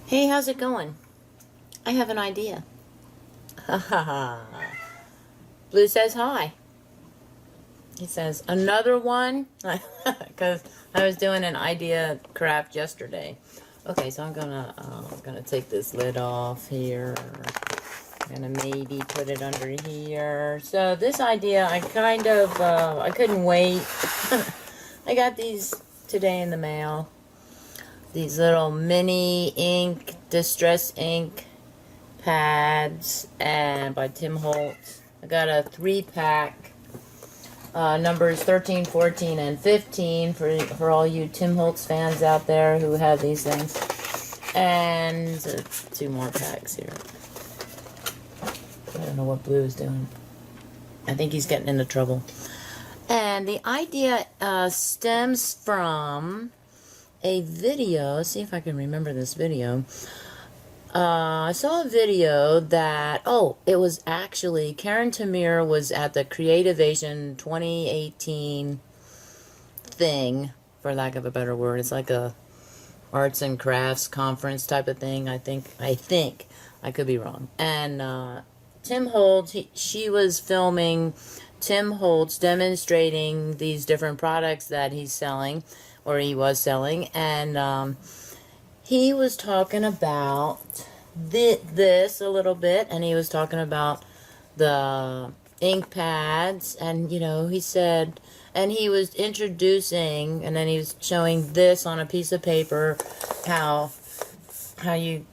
Hey, how's it going? I have an idea. Ha ha ha. Blue says hi. He says, another one? Because I was doing an idea craft yesterday. Okay, so I'm gonna take this lid off here. I'm gonna maybe put it under here. So this idea, I couldn't wait. I got these today in the mail. These little mini ink, distress ink pads, and by Tim Holtz. I got a 3-pack, numbers 13, 14, and 15 for all you Tim Holtz fans out there who have these things. And 2 more packs here. I don't know what Blue is doing. I think he's getting into trouble. And the idea stems from a video. See if I can remember this video. I saw a video that, it was actually, Karen Tamir was at the Creativation 2018 thing, for lack of a better word. It's like a arts and crafts conference type of thing, I think. I could be wrong. And Tim Holtz, she was filming Tim Holtz demonstrating these different products that he's selling, or he was selling, and he was talking about this a little bit, and he was talking about the ink pads, and he said, and he was introducing, and then he was showing this on a piece of paper, how you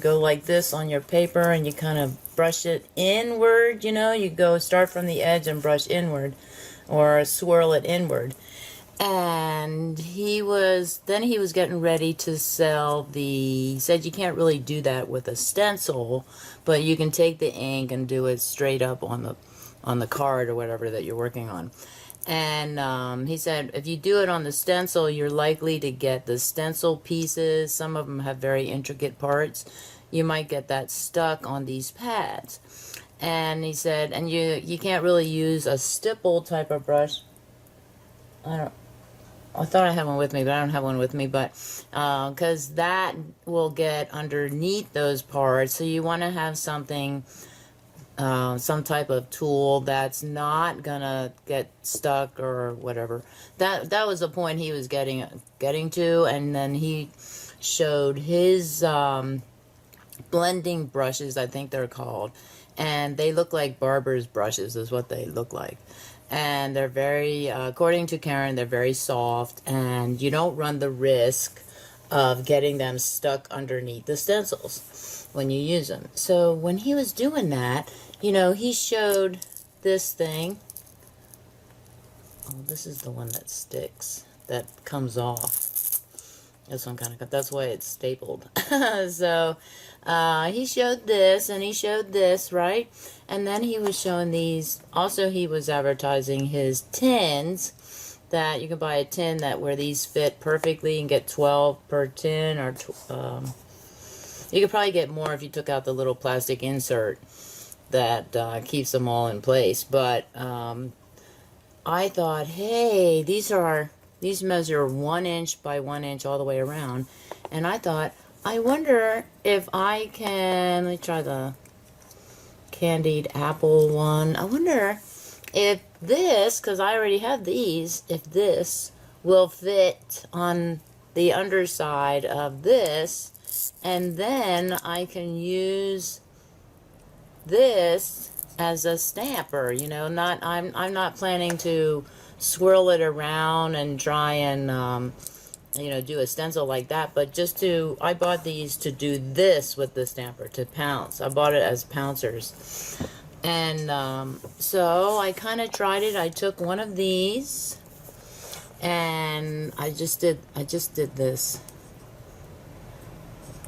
go like this on your paper, and you kind of brush it inward, you go start from the edge and brush inward, or swirl it inward. And he was getting ready to sell he said you can't really do that with a stencil, but you can take the ink and do it straight up on the card or whatever that you're working on. And he said if you do it on the stencil, you're likely to get the stencil pieces. Some of them have very intricate parts. You might get that stuck on these pads. And he said, and you can't really use a stipple type of brush. I thought I had one with me, but I don't have one with me. But because that will get underneath those parts, so you want to have something, some type of tool that's not gonna get stuck or whatever. That was the point he was getting to, and then he showed his blending brushes, I think they're called, and they look like barber's brushes, is what they look like. And they're very, according to Karen, they're very soft, and you don't run the risk of getting them stuck underneath the stencils when you use them. So when he was doing that, he showed this thing. Oh, this is the one that sticks, that comes off. This one kind of, that's why it's stapled. So he showed this, and he showed this, right? And then he was showing these. Also, he was advertising his tins, that you can buy a tin where these fit perfectly and get 12 per tin, or you could probably get more if you took out the little plastic insert that keeps them all in place. But I thought, hey, these measure 1 inch by 1 inch all the way around, and I thought, I wonder if I can, let me try the candied apple one. I wonder if this, because I already have these, if this will fit on the underside of this, and then I can use this as a stamper. I'm not planning to swirl it around and try and do a stencil like that, but I bought these to do this with the stamper, to pounce. I bought it as pouncers. And so I kind of tried it. I took one of these, and I just did this.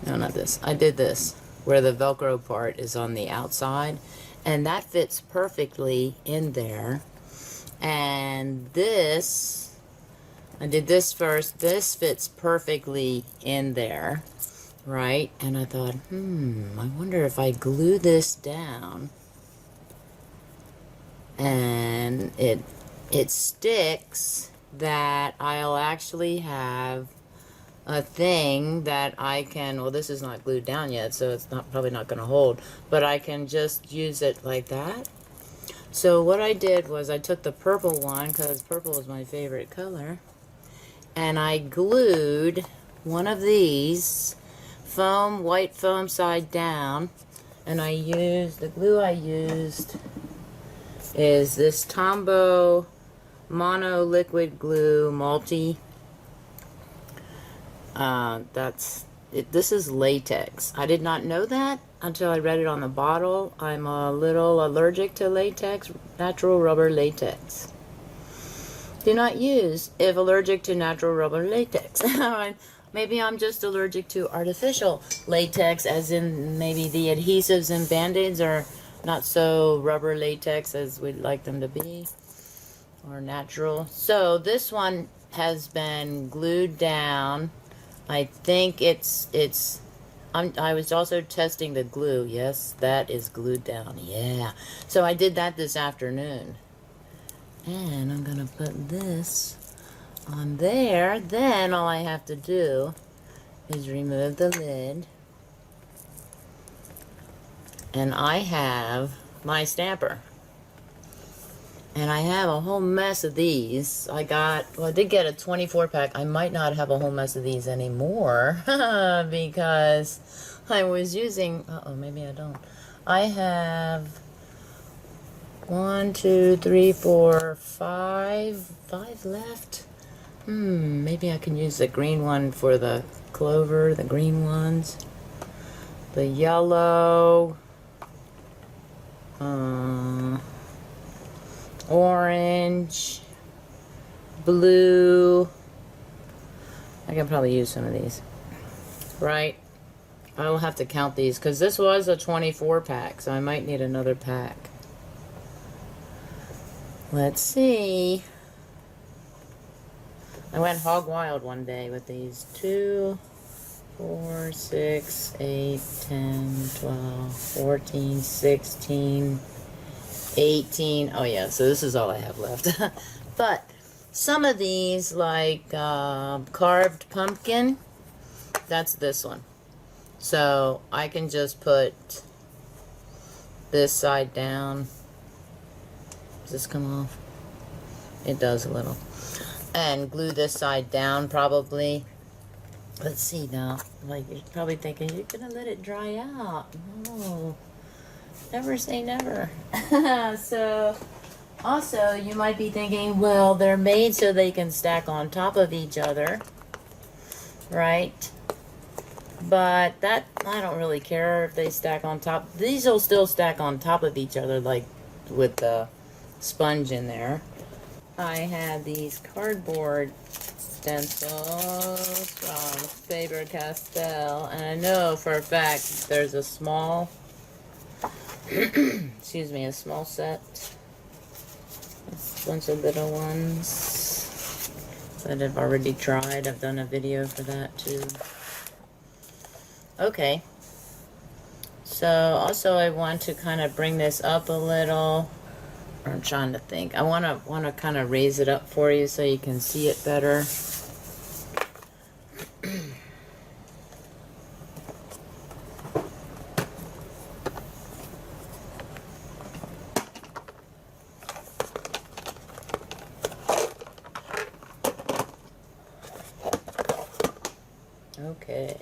No, not this. I did this, where the Velcro part is on the outside, and that fits perfectly in there. And this, I did this first. This fits perfectly in there, right? And I thought, I wonder if I glue this down and it sticks, that I'll actually have a thing that I can, well, this is not glued down yet, so it's not probably not going to hold, but I can just use it like that. So what I did was I took the purple one, because purple is my favorite color, and I glued one of these foam, white foam side down, and I used, the glue I used is this Tombow Mono Liquid Glue Multi. This is latex. I did not know that until I read it on the bottle. I'm a little allergic to latex, natural rubber latex. Do not use if allergic to natural rubber latex. Maybe I'm just allergic to artificial latex, as in maybe the adhesives and band-aids are not so rubber latex as we'd like them to be, or natural. So this one has been glued down. I think I was also testing the glue. Yes, that is glued down. Yeah. So I did that this afternoon. And I'm going to put this on there. Then all I have to do is remove the lid. And I have my stamper. And I have a whole mess of these. I did get a 24 pack. I might not have a whole mess of these anymore because I was using, maybe I don't. I have 1, 2, 3, 4, 5 left. Maybe I can use the green one for the clover, the green ones. The yellow. Orange, blue. I can probably use some of these, right? I will have to count these because this was a 24 pack, so I might need another pack. Let's see. I went hog wild one day with these. 2, 4, 6, 8, 10, 12, 14, 16, 18. Oh yeah, so this is all I have left. But some of these, like carved pumpkin, that's this one. So I can just put this side down. Does this come off? It does a little. And glue this side down probably. Let's see now. Like, you're probably thinking, you're gonna let it dry out. No. Never say never. So, also, you might be thinking, well, they're made so they can stack on top of each other, right? But that, I don't really care if they stack on top. These will still stack on top of each other, like with the sponge in there. I have these cardboard stencils from Faber-Castell, and I know for a fact there's a small excuse me, a small set. It's a bunch of little ones that I've already tried. I've done a video for that too. Okay. So also I want to kind of bring this up a little. I'm trying to think. I want to kind of raise it up for you so you can see it better. Okay.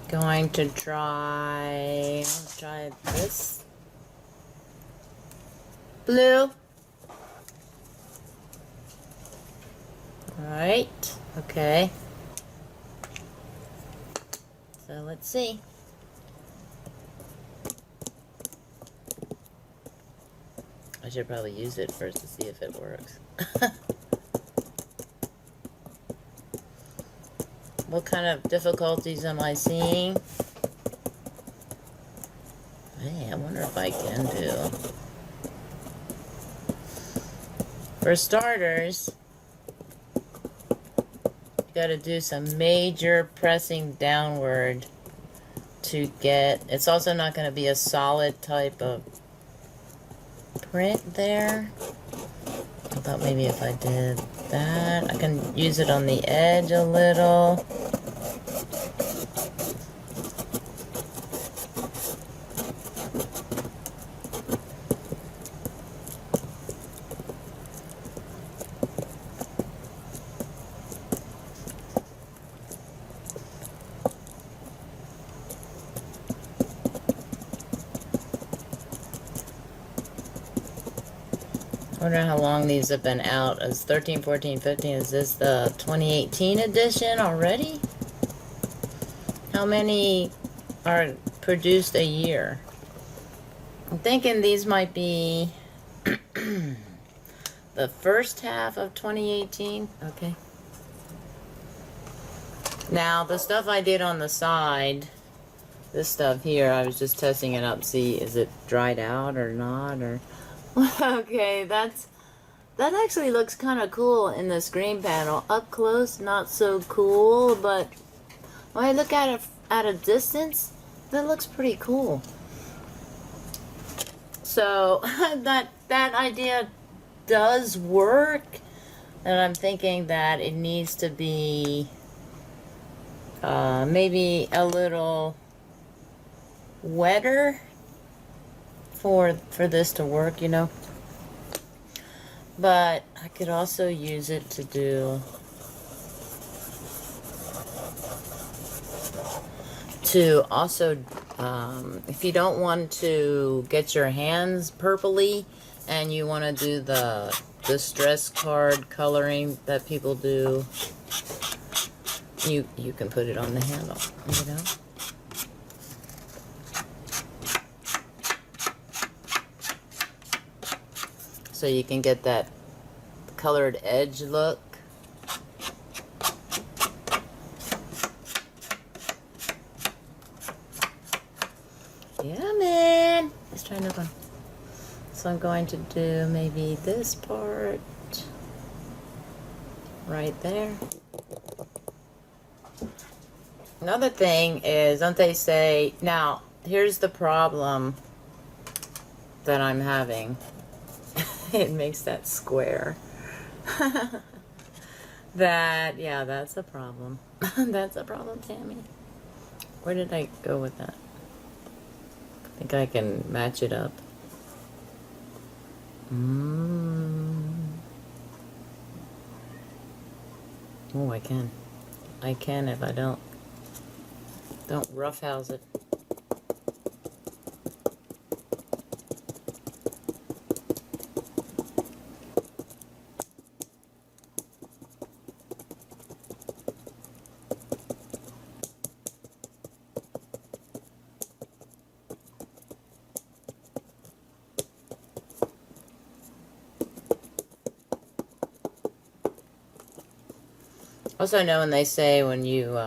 Going to try, let's try this. Blue. Alright, okay. So let's see. I should probably use it first to see if it works. What kind of difficulties am I seeing? Hey, I wonder if I can do. For starters, you gotta do some major pressing downward to get, it's also not gonna be a solid type of print there. I thought maybe if I did that, I can use it on the edge a little. I wonder how long these have been out. As 13, 14, 15. Is this the 2018 edition already? How many are produced a year? I'm thinking these might be the first half of 2018. Okay. Now, the stuff I did on the side, this stuff here, I was just testing it up, see is it dried out or not, or... Okay, that actually looks kind of cool in the screen panel. Up close, not so cool, but when I look at it at a distance, that looks pretty cool. So that idea does work, and I'm thinking that it needs to be maybe a little wetter for this to work, you know. But I could also use it to do if you don't want to get your hands purpley and you want to do the stress card coloring that people do, you can put it on the handle, you know. So you can get that colored edge look. Yeah, man. Let's try another one. So I'm going to do maybe this part right there. Another thing is, don't they say, now, here's the problem that I'm having. It makes that square. Yeah, that's a problem. That's a problem, Tammy. Where did I go with that? I think I can match it up. Oh, I can. I can if I don't roughhouse it. Also know when they say when you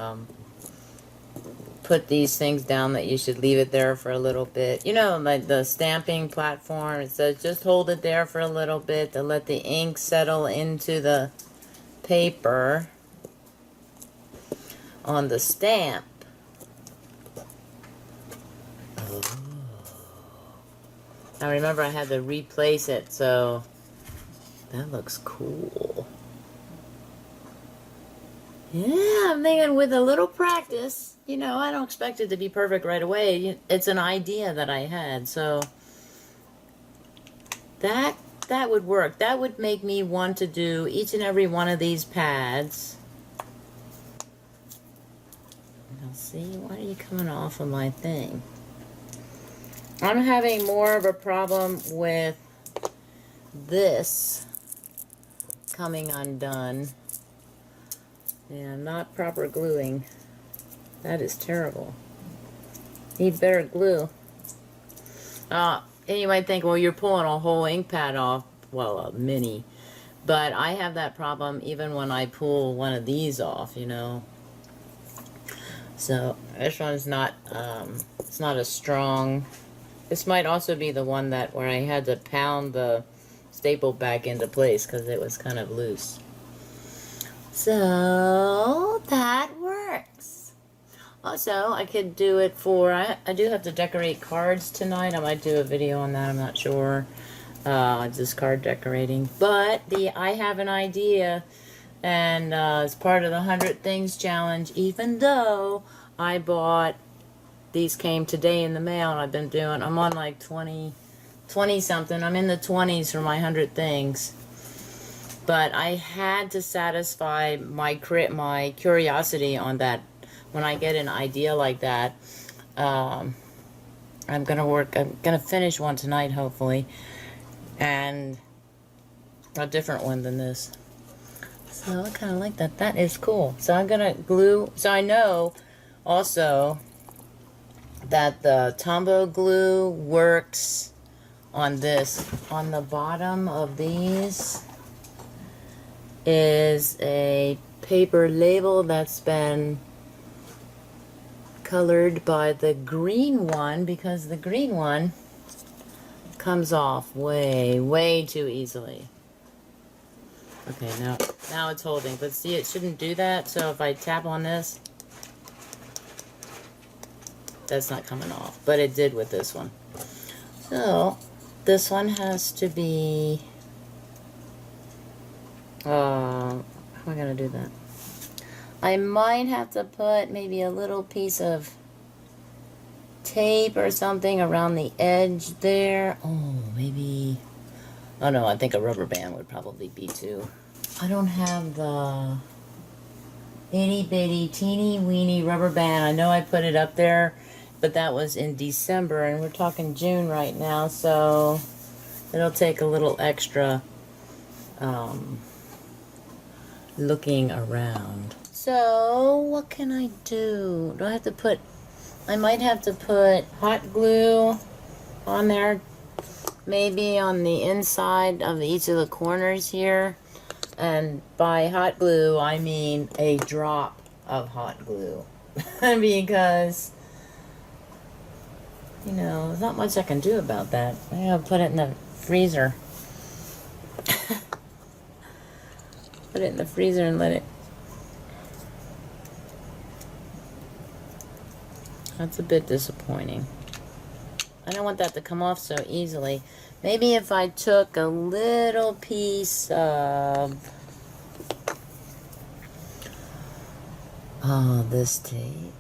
put these things down that you should leave it there for a little bit. You know, like the stamping platform, it says just hold it there for a little bit to let the ink settle into the paper on the stamp. Now remember I had to replace it, so that looks cool. Yeah, I'm thinking with a little practice, you know, I don't expect it to be perfect right away. It's an idea that I had, so that would work. That would make me want to do each and every one of these pads. Now see, why are you coming off of my thing? I'm having more of a problem with this coming undone. Yeah, not proper gluing. That is terrible. Need better glue. And you might think, well, you're pulling a whole ink pad off. Well, a mini. But I have that problem even when I pull one of these off, you know. So, this one's not, it's not as strong. This might also be the one that where I had to pound the staple back into place because it was kind of loose. So that works. Also, I could do it for, I do have to decorate cards tonight. I might do a video on that, I'm not sure. just card decorating. But I have an idea, and it's part of the 100 Things Challenge, even though I bought, these came today in the mail, and I'm on like 20 something. I'm in the 20s for my 100 things. But I had to satisfy my curiosity on that. When I get an idea like that, I'm gonna finish one tonight, hopefully, and a different one than this. So I kind of like that. That is cool. So I'm gonna glue. So I know also that the Tombow glue works on this. On the bottom of these is a paper label that's been colored by the green one, because the green one comes off way too easily. Okay, now it's holding, but see, it shouldn't do that. So if I tap on this, that's not coming off, but it did with this one. So this one has to be how am I gonna do that? I might have to put maybe a little piece of tape or something around the edge there. Oh, maybe, oh no, I think a rubber band would probably be too. I don't have the itty bitty teeny weeny rubber band. I know I put it up there, but that was in December, and we're talking June right now, so it'll take a little extra looking around. So what can I do? Do I have to put, I might have to put hot glue on there, maybe on the inside of each of the corners here. And by hot glue, I mean a drop of hot glue. Because, you know, there's not much I can do about that. I'm gonna put it in the freezer. Put it in the freezer and let it. That's a bit disappointing. I don't want that to come off so easily. Maybe if I took a little piece of this tape.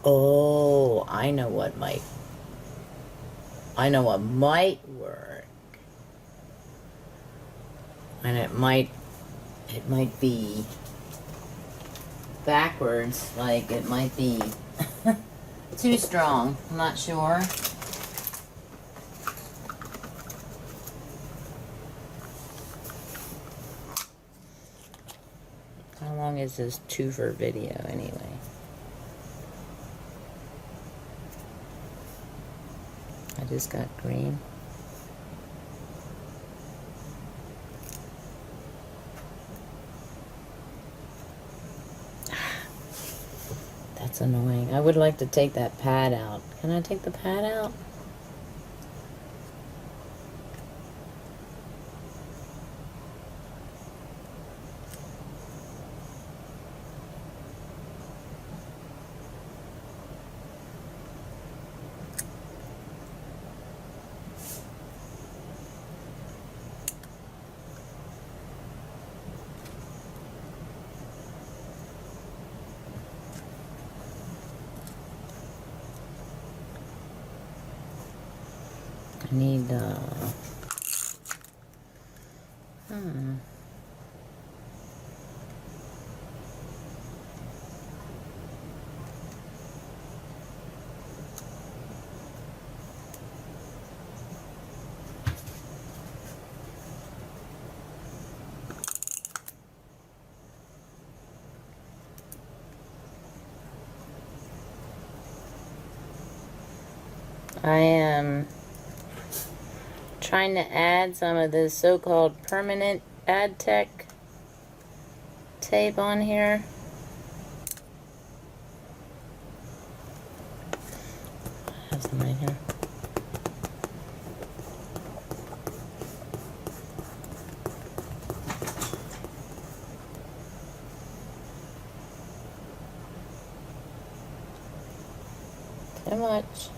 Oh, I know what might work. And it might be backwards, like it might be too strong. I'm not sure. How long is this twofer video anyway? I just got green. That's annoying. I would like to take that pad out. Can I take the pad out? I need, I am trying to add some of this so-called permanent AdTech tape on here. I have some right here. much.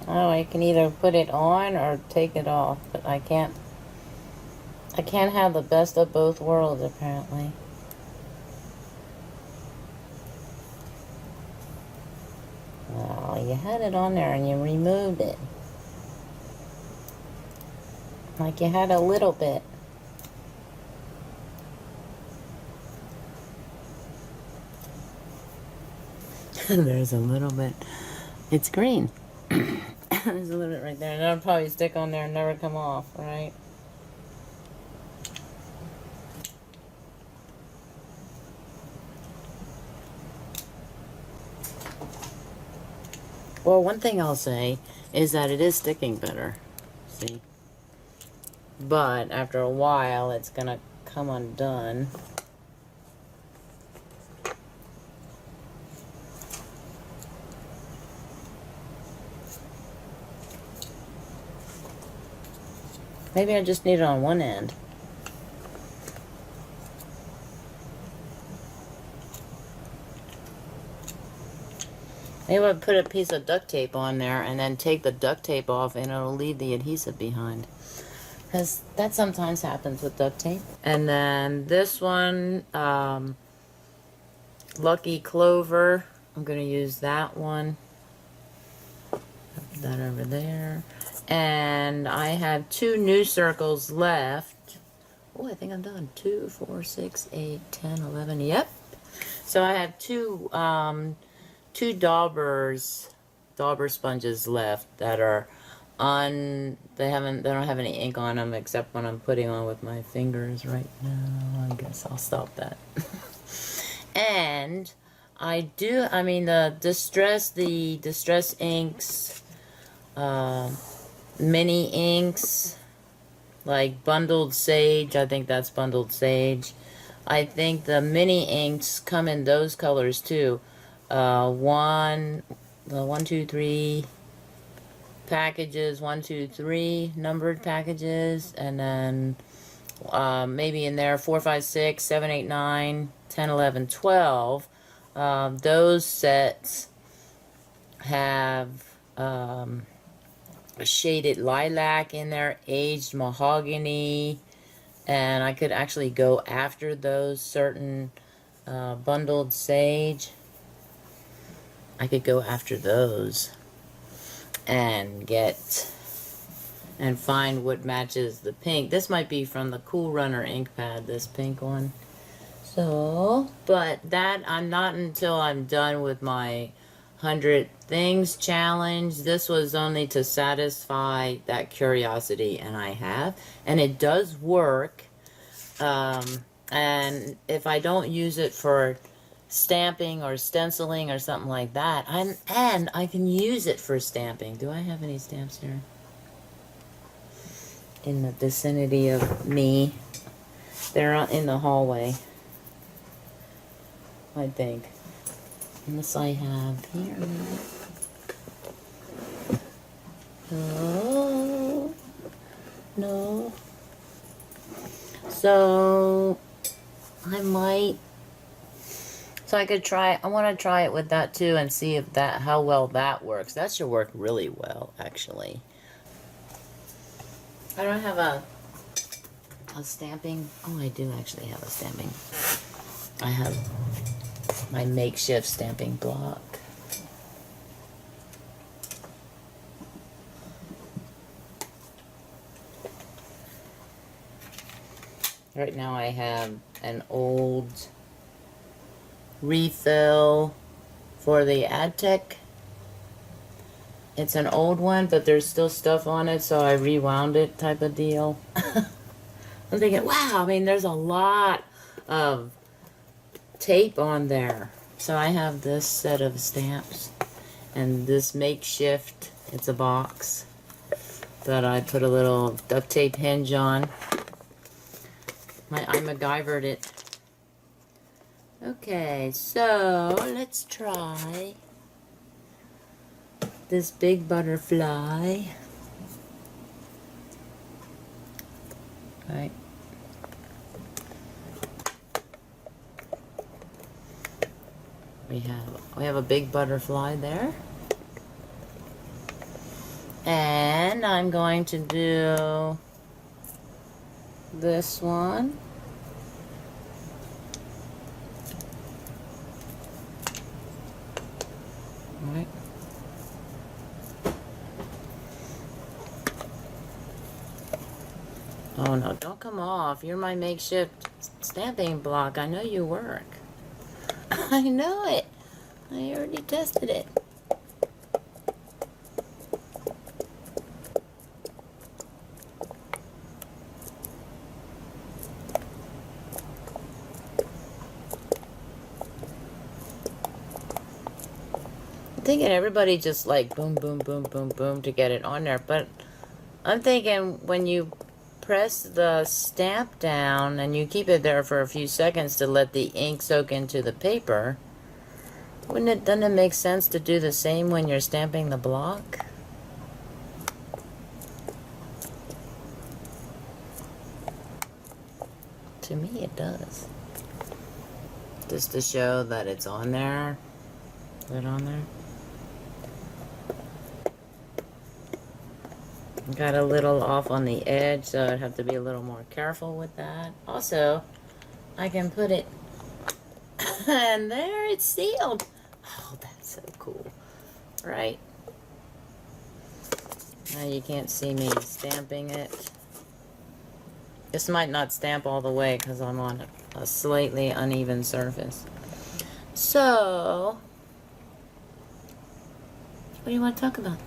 Oh, I can either put it on or take it off, but I can't have the best of both worlds, apparently. Oh, you had it on there and you removed it. Like you had a little bit. There's a little bit. It's green. There's a little bit right there. And that'll probably stick on there and never come off, right? Well, one thing I'll say is that it is sticking better. See? But after a while, it's going to come undone. Maybe I just need it on one end. Maybe I'll put a piece of duct tape on there and then take the duct tape off and it'll leave the adhesive behind. Because that sometimes happens with duct tape. And then this one, Lucky Clover. I'm going to use that one. Put that over there. And I have 2 new circles left. Oh, I think I'm done. 2, 4, 6, 8, 10, 11. Yep. So I have 2 Daubers sponges left that are on. They don't have any ink on them except when I'm putting on with my fingers right now. I guess I'll stop that. And the Distress Inks, mini inks, like Bundled Sage. I think that's Bundled Sage. I think the mini inks come in those colors too. The 1, 2, 3 packages, 1, 2, 3 numbered packages, and then maybe in there 4, 5, 6, 7, 8, 9, 10, 11, 12. Those sets have shaded lilac in there, aged mahogany, and I could actually go after those certain Bundled Sage. I could go after those and find what matches the pink. This might be from the Cool Runner ink pad, this pink one. So, but that, I'm not until I'm done with my 100 Things challenge. This was only to satisfy that curiosity, and I have. And it does work. And if I don't use it for stamping or stenciling or something like that, and I can use it for stamping. Do I have any stamps here in the vicinity of me? They're in the hallway, I think, unless I have here. No. So I might. So I could try. I want to try it with that too and see if how well that works. That should work really well, actually. I don't have a stamping. Oh, I do actually have a stamping. I have my makeshift stamping block. Right now I have an old refill for the Adtech. It's an old one, but there's still stuff on it, so I rewound it type of deal. I'm thinking, wow, I mean, there's a lot of tape on there. So I have this set of stamps and this makeshift, it's a box that I put a little duct tape hinge on. I MacGyvered it. Okay, so let's try this big butterfly. Right. We have a big butterfly there. And I'm going to do this one. All right. Oh no, don't come off. You're my makeshift stamping block. I know you work. I know it. I already tested it. I'm thinking everybody just like boom, boom, boom, boom, boom to get it on there. But I'm thinking when you press the stamp down and you keep it there for a few seconds to let the ink soak into the paper, doesn't it make sense to do the same when you're stamping the block? To me it does. Just to show that it's on there. Is it on there? Got a little off on the edge, so I'd have to be a little more careful with that. Also, I can put it, and there it's sealed. Oh, that's so cool, right? Now you can't see me stamping it. This might not stamp all the way because I'm on a slightly uneven surface. So, what do you want to talk about?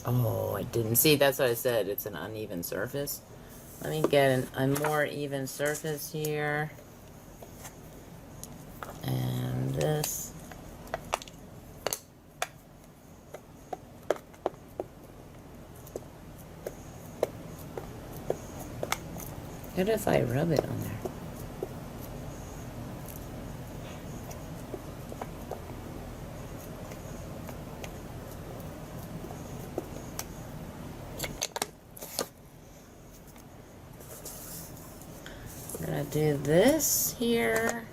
Oh, I didn't see. That's what I said. It's an uneven surface. Let me get a more even surface here. And this. What if I rub it on there? I'm gonna do this here.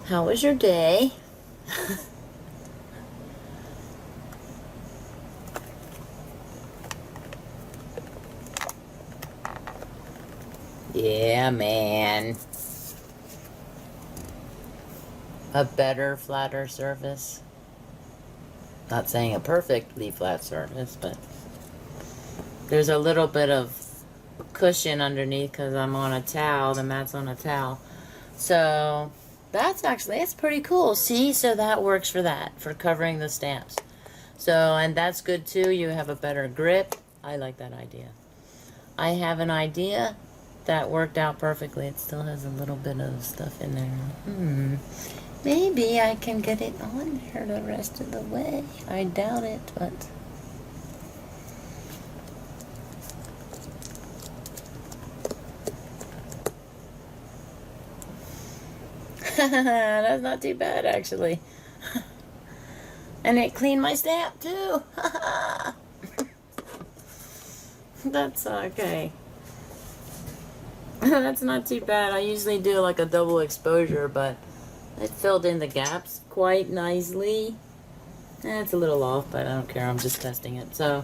How was your day? Yeah, man. A better, flatter surface. Not saying a perfectly flat surface, but there's a little bit of cushion underneath because I'm on a towel. The mat's on a towel. So it's pretty cool. See, so that works for that, for covering the stamps. So, and that's good too. You have a better grip. I like that idea. I have an idea that worked out perfectly. It still has a little bit of stuff in there. Maybe I can get it on there the rest of the way. I doubt it, but... That's not too bad, actually. And it cleaned my stamp, too. That's okay. That's not too bad. I usually do like a double exposure, but it filled in the gaps quite nicely. It's a little off, but I don't care. I'm just testing it. So,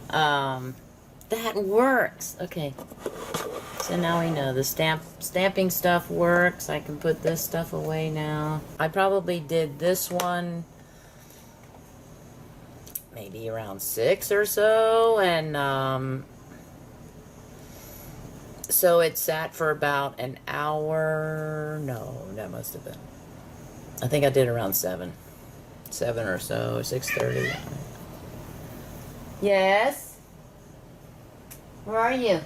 that works. Okay. So now we know the stamping stuff works. I can put this stuff away now. I probably did this one maybe around 6 or so, and so it sat for about an hour. No, that must have been. I think I did around 7 or so, 6:30. Yes? Where are you?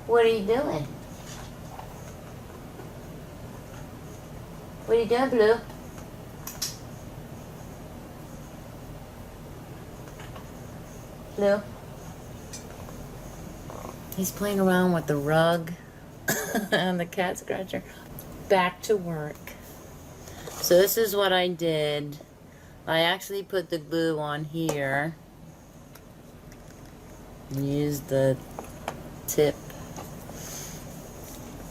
What are you doing? What are you doing, Blue? Blue? He's playing around with the rug and the cat scratcher. Back to work. So this is what I did. I actually put the glue on here. Use the tip.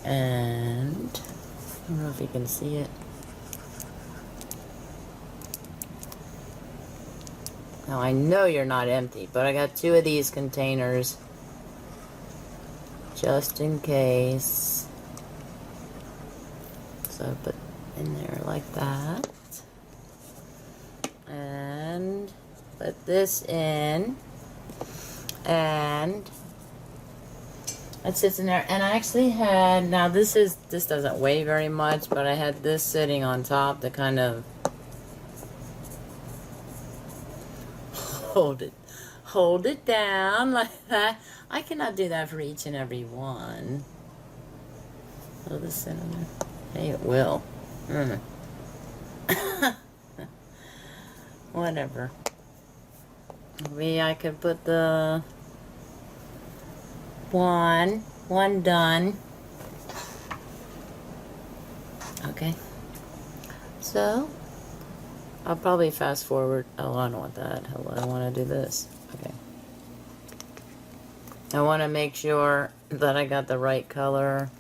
And I don't know if you can see it. Now I know you're not empty, but I got 2 of these containers just in case. So I put in there like that. And put this in. And it sits in there. And I actually had, now this doesn't weigh very much, but I had this sitting on top to kind of hold it down like that. I cannot do that for each and every one. Will this sit in there? Hey, it will. Whatever. Maybe I could put the one done. Okay. So I'll probably fast forward. Oh, I don't want that. I want to do this. Okay. I want to make sure that I got the right color.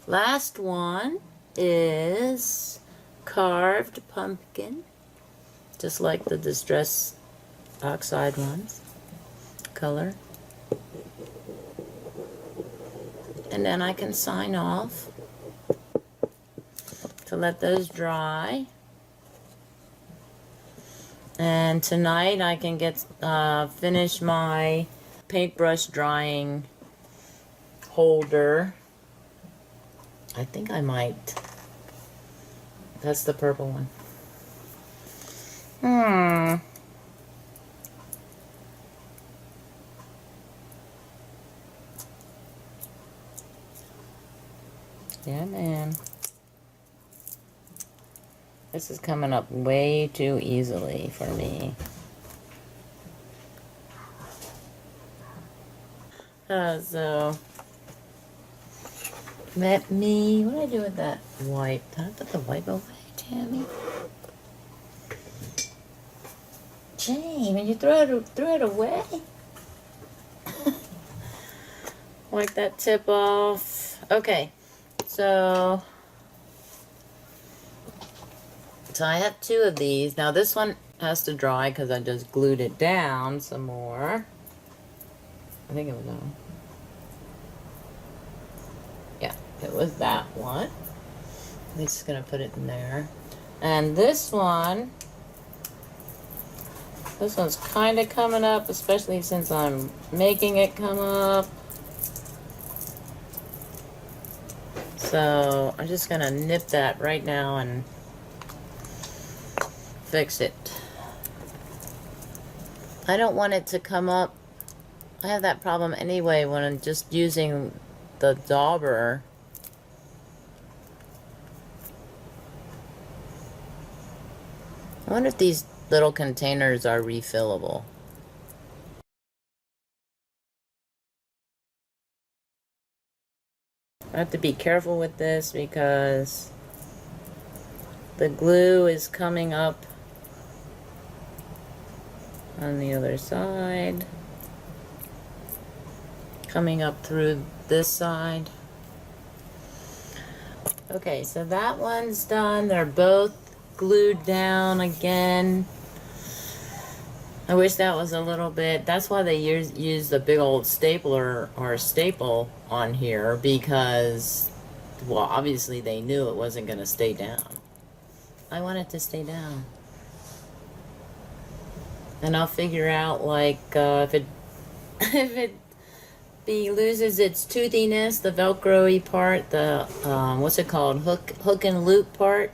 Last one is carved pumpkin, just like the Distress Oxide ones, color. And then I can sign off to let those dry. And tonight I can get finish my paintbrush drying holder. I think I might. That's the purple one. Yeah, man. This is coming up way too easily for me. So let me, what do I do with that wipe? Did I put the wipe away, Tammy? Jamie, you throw it away? Wipe that tip off. Okay, so I have 2 of these. Now this one has to dry because I just glued it down some more. I think it was that one. Yeah, it was that one. I'm just gonna put it in there. And this one's kind of coming up, especially since I'm making it come up. So I'm just gonna nip that right now and fix it. I don't want it to come up. I have that problem anyway when I'm just using the dauber. I wonder if these little containers are refillable. I have to be careful with this because the glue is coming up on the other side, coming up through this side. Okay, so that one's done. They're both glued down again. I wish that was a little bit, that's why they use the big old stapler or staple on here, because, well, obviously they knew it wasn't going to stay down. I want it to stay down. And I'll figure out, like, if it loses its toothiness, the velcro-y part, the, what's it called, hook and loop part,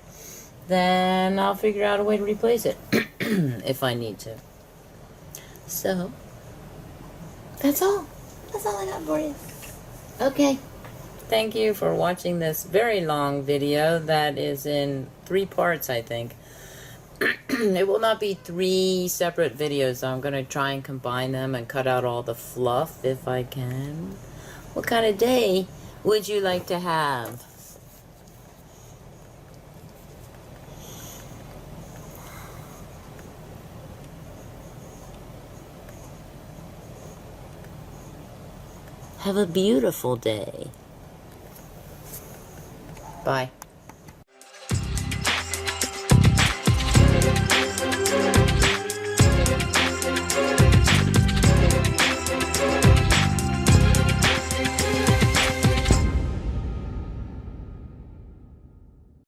then I'll figure out a way to replace it if I need to. So, that's all. That's all I got for you. Okay. Thank you for watching this very long video that is in 3 parts, I think. It will not be 3 separate videos. I'm going to try and combine them and cut out all the fluff if I can. What kind of day would you like to have? Have a beautiful day. Bye.